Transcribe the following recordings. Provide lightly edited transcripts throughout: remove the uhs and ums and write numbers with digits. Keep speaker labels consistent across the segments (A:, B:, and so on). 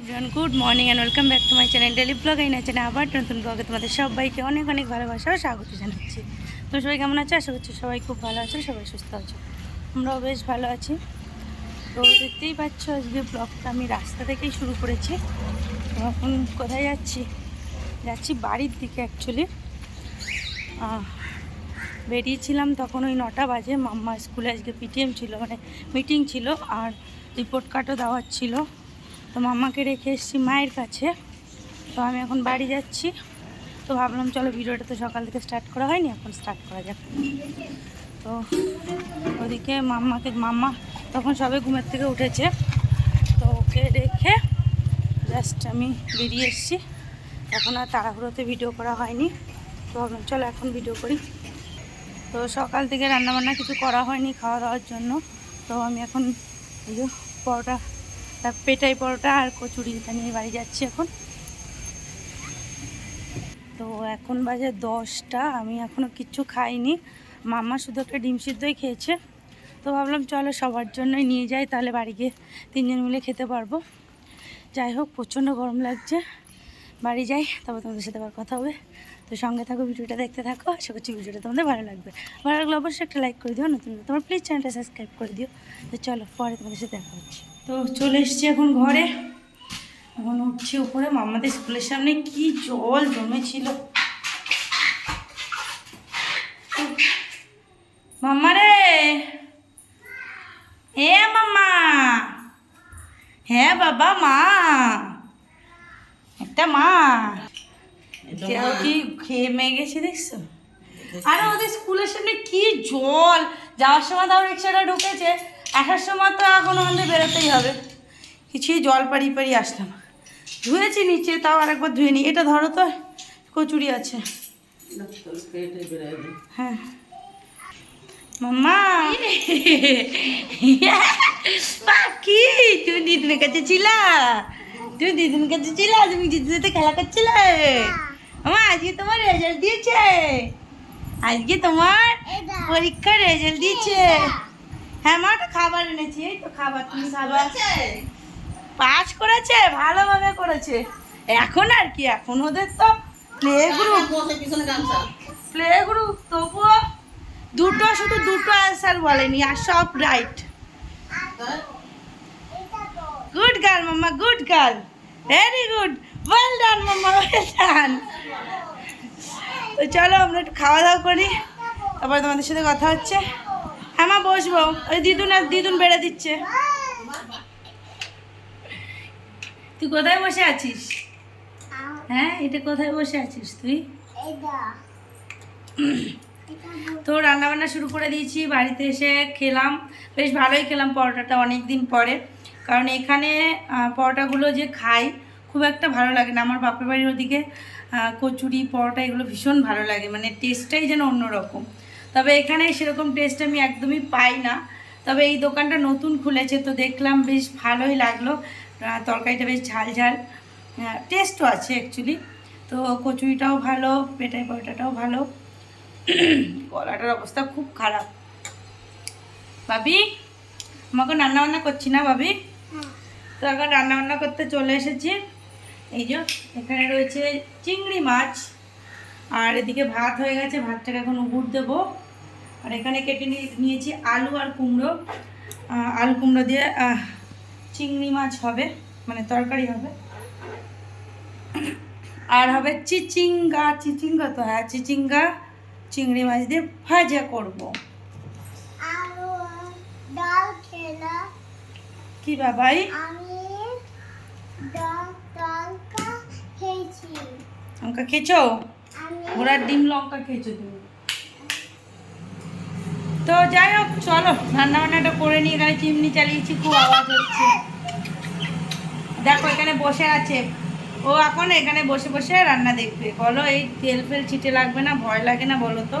A: Everyone, good morning and welcome back to my channel daily blog. এই চ্যানেলে আবার নতুন ব্লগে তোমাদের সবাইকে অনেক অনেক ভালোবাসা ও স্বাগত জানাচ্ছি। তোমরা সবাই কেমন আছো? আশা করছি সবাই খুব ভালো আছো, সবাই সুস্থ আছো। আমরাও বেশ ভালো আছি। তো দেখতেই পাচ্ছ আজকে ব্লগটা আমি রাস্তা থেকেই শুরু করেছি। তো এখন কোথায় যাচ্ছি বাড়ির দিকে। অ্যাকচুয়ালি বেরিয়েছিলাম তখন ওই 9টা বাজে। মাম্মা স্কুলে আজকে পিটিএম ছিল, মানে মিটিং ছিল, আর রিপোর্ট কার্ডও দেওয়ার ছিল। তো মাম্মাকে রেখে এসেছি মায়ের কাছে। তো আমি এখন বাড়ি যাচ্ছি। তো ভাবলাম চলো ভিডিওটা তো সকাল থেকে স্টার্ট করা হয়নি, এখন স্টার্ট করা যাক। তো ওদিকে মাম্মা তখন সবে ঘুমের থেকে উঠেছে, তো ওকে রেখে জাস্ট আমি বেরিয়ে এসেছি। এখন আর তাড়াহুড়োতে ভিডিও করা হয়নি, তো ভাবলাম চলো এখন ভিডিও করি। তো সকাল থেকে রান্নাবান্না কিছু করা হয়নি খাওয়া দাওয়ার জন্য। তো আমি এখন এই যে পরোটা, পেটাই পরোটা আর কচুরিটা নিয়ে বাড়ি যাচ্ছি এখন। তো এখন বাজে 10টা, আমি এখনও কিচ্ছু খাইনি। মাম্মা শুধু একটা ডিম সিদ্ধই খেয়েছে। তো ভাবলাম চলো সবার জন্যই নিয়ে যাই, তাহলে বাড়ি গিয়ে 3জন মিলে খেতে পারবো। যাই হোক, প্রচণ্ড গরম লাগছে। বাড়ি যাই, তারপর তোমাদের সাথে আবার কথা হবে। তো সঙ্গে থাকো, ভিডিওটা দেখতে থাকো। আশা করছি ভিডিওটা তোমাদের ভালো লাগবে। ভালো লাগলে অবশ্যই একটা লাইক করে দিও, নতুন তোমার প্লিজ চ্যানেলটা সাবস্ক্রাইব করে দিও। তো চলো পরে তোমাদের সাথে দেখা হচ্ছে। তো চলে এসেছি এখন ঘরে, এখন উঠছি উপরে। মাম্মাদের স্কুলের সামনে কি জল জমেছিল। মাম্মা রে, হ্যাঁ মাম্মা, হ্যাঁ বাবা, মা একটা মা কি খেয়ে মেয়ে গেছে দেখছো? আরে ওদের স্কুলের সামনে কি জল! যাওয়ার সময় তাও রিক্সাটা ঢুকেছে, আসার সময় তো এখন আমাদের বেরোতেই হবে। কিছুই জল পাড়ি পাড়ি আসলাম। ধুয়েছি নিচে, তাও আরেকবার ধুয়ে নিই। এটা ধরো তো, কচুরি আছে। হ্যাঁ মাম্মা, কি তুমি দিদিনের কাছে ছিলা? তুমি দিদিনের কাছে ছিলা? তুমি দিদির সাথে খেলা করছিলে? আমার আজকে তোমার রেজাল্ট দিয়েছে, আজকে তোমার পরীক্ষার রেজাল্ট দিয়েছে। হ্যাঁ মা, একটা খাবার এনেছি। এই তো খাবার, তুমি খাবার। পাস করেছে, ভালোভাবে করেছে। এখন আর কি, এখন ওদের তো প্লে গ্রুপ, তবুও শুধু দুটো অ্যান্সার বলেনি, আর সব রাইট। গুড গার্ল মাম্মা, good girl, very good, well done মাম্মা, ওয়েল ডান। তো চলো আমরা একটু খাওয়া দাওয়া করি, তারপরে তোমাদের সাথে কথা হচ্ছে। হ্যাঁ মা বসবো, ওই দিদুন বেড়ে দিচ্ছে। তুই কোথায় বসে আছিস? হ্যাঁ, এটা কোথায় বসে আছিস তুই? তো রান্নাবান্না শুরু করে দিয়েছি। বাড়িতে এসে খেলাম, বেশ ভালোই খেলাম পরোটাটা অনেক দিন পরে। কারণ এখানে পরোটাগুলো যে খাই খুব একটা ভালো লাগে না। আমার বাপের বাড়ির ওদিকে কচুরি পরোটা এগুলো ভীষণ ভালো লাগে, মানে টেস্টটাই যেন অন্যরকম। তবে এখানে সেরকম টেস্ট আমি একদমই পাই না। তবে এই দোকানটা নতুন খুলেছে, তো দেখলাম বেশ ভালোই লাগলো। তরকারিটা বেশ ঝাল ঝাল, টেস্টও আছে অ্যাকচুয়ালি। তো কচুরিটাও ভালো, পেটাই পরোটাটাও ভালো। গলাটার অবস্থা খুব খারাপ। ভাবি, আমাকে রান্নাবান্না করছি না ভাবি? তো এখন রান্নাবান্না করতে চলে এসেছি। এই যে এখানে রয়েছে চিংড়ি মাছ, আর এদিকে ভাত হয়ে গেছে, ভাতটাকে এখন উবুর দেবো। আর এখানে কেটে নিয়েছি আলু আর কুমড়ো। আলু কুমড়ো দিয়ে চিংড়ি মাছ হবে, মানে তরকারি হবে। আর হবে চিচিঙ্গা তো, হ্যাঁ চিচিঙ্গা চিংড়ি মাছ দিয়ে ভাজা করবো। কি বাবাই? লঙ্কা খেয়েছো? ঘোড়ার ডিম লঙ্কা খেয়েছো তুমি? তো যাই হোক, চলো রান্না বান্নাটা করে নিয়ে এখানে চিমনি চালিয়েছি, খুব আওয়াজ হচ্ছে। দেখো এখানে বসে আছে ও, এখন এখানে বসে বসে রান্না দেখবে। বলো এই তেল ফেল ছিটে লাগবে না? ভয় লাগে না বলো তো?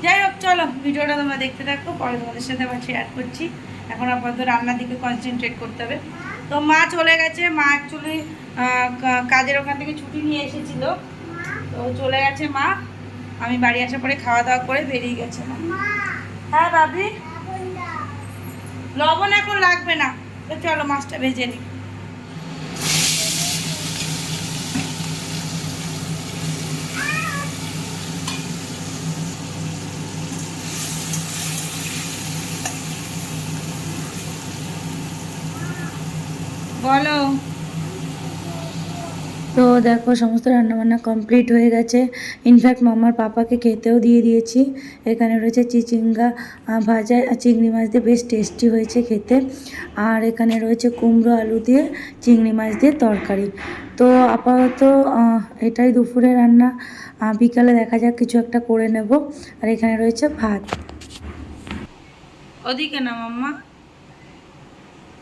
A: যাই হোক চলো, ভিডিওটা তোমরা দেখতে থাকো, পরে তোমাদের সাথে আবার শেয়ার করছি। এখন আপাতত রান্নার দিকে কনসেন্ট্রেট করতে হবে। তো মা চলে গেছে, মা অ্যাকচুয়ালি কাজের ওখান থেকে ছুটি নিয়ে এসেছিলো, তো চলে গেছে মা। আমি বাড়ি আসার পরে খাওয়া দাওয়া করে বেরিয়ে গেছে মা। হ্যাঁ ভাবি, লবণ এখন লাগবে না, তো চলো মাছটা ভেজে নিই। বলো। তো দেখো সমস্ত রান্নাবান্না কমপ্লিট হয়ে গেছে। ইনফ্যাক্ট মামার পাপাকে খেতেও দিয়ে দিয়েছি। এখানে রয়েছে চিচিঙ্গা ভাজা, চিংড়ি মাছ দিয়ে, বেশ টেস্টি হয়েছে খেতে। আর এখানে রয়েছে কুমড়ো আলু দিয়ে চিংড়ি মাছ দিয়ে তরকারি। তো আপাতত এটাই দুপুরে রান্না। বিকালে দেখা যাক কিছু একটা করে নেব। আর এখানে রয়েছে ভাত। ওদিকে না মাম্মা,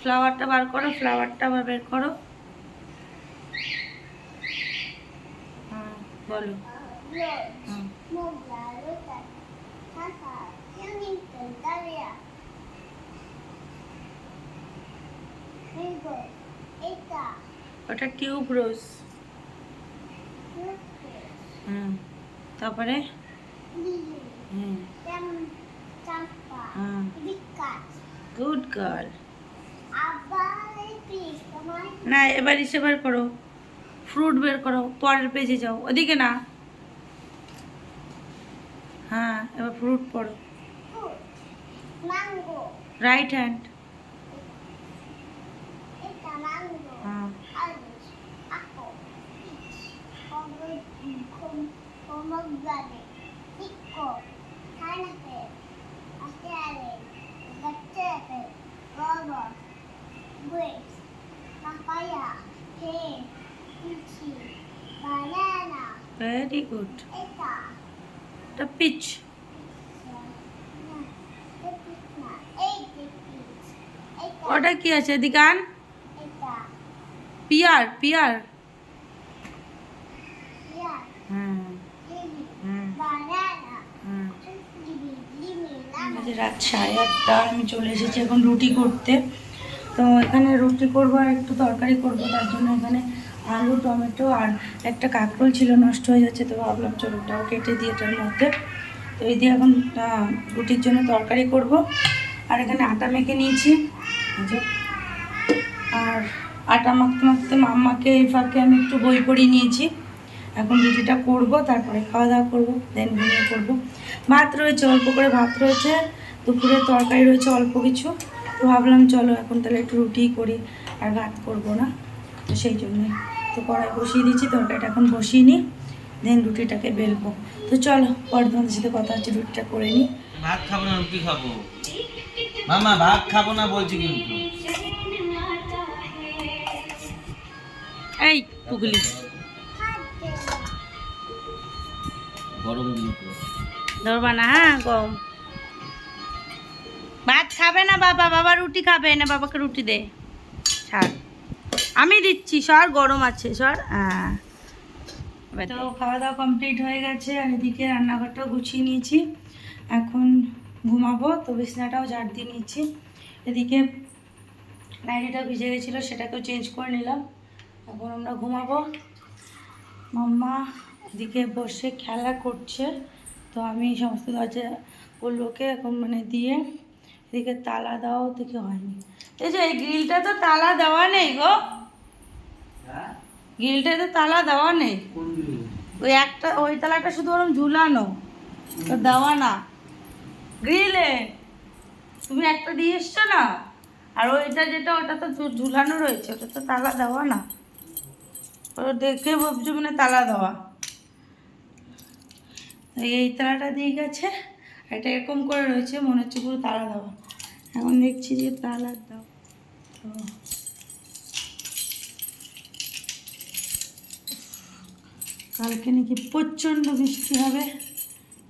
A: ফ্লাওয়ারটা বার করো, ফ্লাওয়ারটা আবার বের করো। বলো। ওটা টিউব রোজ। তারপরে গুড গার্ল। না এবার ইসে বের করো, ফ্রুট বের করো, পরের পেজে যাও। ওদিকে না, হ্যাঁ এবার ফ্রুট পড়ো। Right hand. হ্যাঁ ভেরি গুড। এটা পিচ। ওটা কি আছে এদিকে আন। Peer, peer. রাত 8:30, আমি চলে এসেছি এখন রুটি করতে। তো এখানে রুটি করবো আর একটু তরকারি করবো, তার জন্য এখানে আলু, টমেটো আর একটা কাঁকরোল ছিল, নষ্ট হয়ে যাচ্ছে। তো ভাবলাম চলো ওটাও কেটে দিয়ে এটার মধ্যে। তো এই দিয়ে এখন রুটির জন্য তরকারি করব। আর এখানে আটা মেখে নিয়েছি। আর আটা মাখতে মাখতে মাম্মাকে এই ফাঁকে আমি একটু বই পড়িয়ে নিয়েছি। এখন রুটিটা করব, তারপরে খাওয়া দাওয়া করবো, দেন ঘুমিয়ে পড়বো। ভাত রয়েছে, অল্প করে ভাত রয়েছে, দুপুরে তরকারি রয়েছে অল্প কিছু। তো ভাবলাম চলো এখন তাহলে একটু রুটিই করি, আর ভাত করবো না, তো সেই জন্যই। তো কড়াই বসিয়ে দিচ্ছি, তরকারিটা এখন বসিয়ে নিই, দেন রুটিটাকে বেলবো। তো চলো পরে তোমাদের সাথে কথা হচ্ছে, রুটিটা করে নিই।
B: ভাত খাবো না, রুটি খাবো। মামা ভাত খাবো না বলছি কিন্তু।
A: এই পুগলি
B: গরম কিন্তু
A: ধরবা না, হ্যাঁ গরম। ভাত খাবে না বাবা, বাবা রুটি খাবে না, বাবাকে রুটি দে। ছাড়, আমি দিচ্ছি, সর গরম আছে, সর। হ্যাঁ তো খাওয়া দাওয়া কমপ্লিট হয়ে গেছে, আর এদিকে রান্নাঘরটাও গুছিয়ে নিয়েছি। এখন ঘুমাবো, তো বিছনাটাও ঝাড় দিয়ে নিচ্ছি। এদিকে নাইটিটা ভিজে গেছিলো, সেটাকেও চেঞ্জ করে নিলাম। এখন আমরা ঘুমাবো। মাম্মা এদিকে বসে খেলা করছে, তো আমি সমস্ত দরজাগুলোকে এখন মানে দিয়ে এদিকে তালা দেওয়াও থেকে হয়নি। এই যে এই গ্রিলটা তো তালা দেওয়া নেই গো, গ্রিলটা তো তালা দেওয়া নেই। ওই একটা, ওই তালাটা শুধু ওরকম ঝুলানো, তো দেওয়া না গ্রিলে। তুমি একটা দিয়ে এসছো না, আর ওইটা যেটা, ওটা তো ঝুলানো রয়েছে, ওটা তো তালা দেওয়া না। ও দেখে ভাবছো মানে তালা দেওয়া। এই তালাটা দিয়ে গেছে, এটা এরকম করে রয়েছে, মনে হচ্ছে পুরো তালা দেওয়া। এখন দেখছি যে তালা দাও। তো কালকে নাকি প্রচণ্ড বৃষ্টি হবে,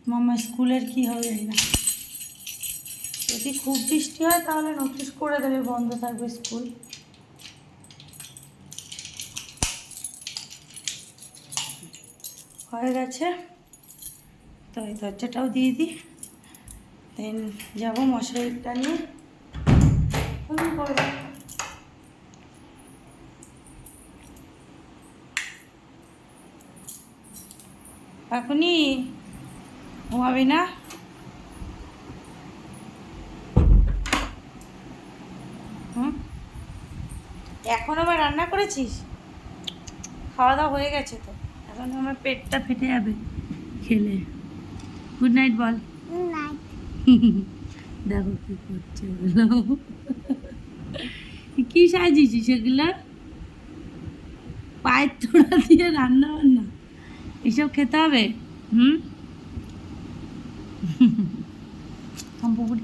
A: মামা স্কুলের কি হবে জানি না। যদি খুব বৃষ্টি হয় তাহলে নোটিশ করে দেবে, বন্ধ থাকবে স্কুল। হয়ে গেছে, তো এই দরজাটাও দিয়ে দিই, দেন যাবো মশারিটা নিয়ে করবো। এখনই ঘুমাবি না? এখন আবার রান্না করেছিস? খাওয়া দাওয়া হয়ে গেছে তো, এখন আমার পেটটা ফেটে যাবে খেলে। গুড নাইট বল। দেখো কি করছে, কি সাজিয়েছিস সেগুলো? চায়ের তোড়া দিয়ে রান্না বান্না এসব খেতে হবে। পুকুরি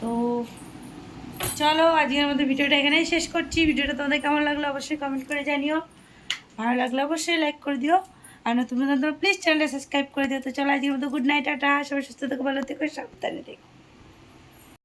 A: তো চলো আজকের মধ্যে ভিডিওটা এখানেই শেষ করছি। ভিডিওটা তোমাদের কেমন লাগলো অবশ্যই কমেন্ট করে জানিও, ভালো লাগলে অবশ্যই লাইক করে দিও, আর নতুন নতুন প্লিজ চ্যানেলটা সাবস্ক্রাইব করে দিও। তো চলো আজকের মতো গুড নাইট, টাটা, সবাই সুস্থ থেকো, ভালো থেকো, সাবধানে থেকো।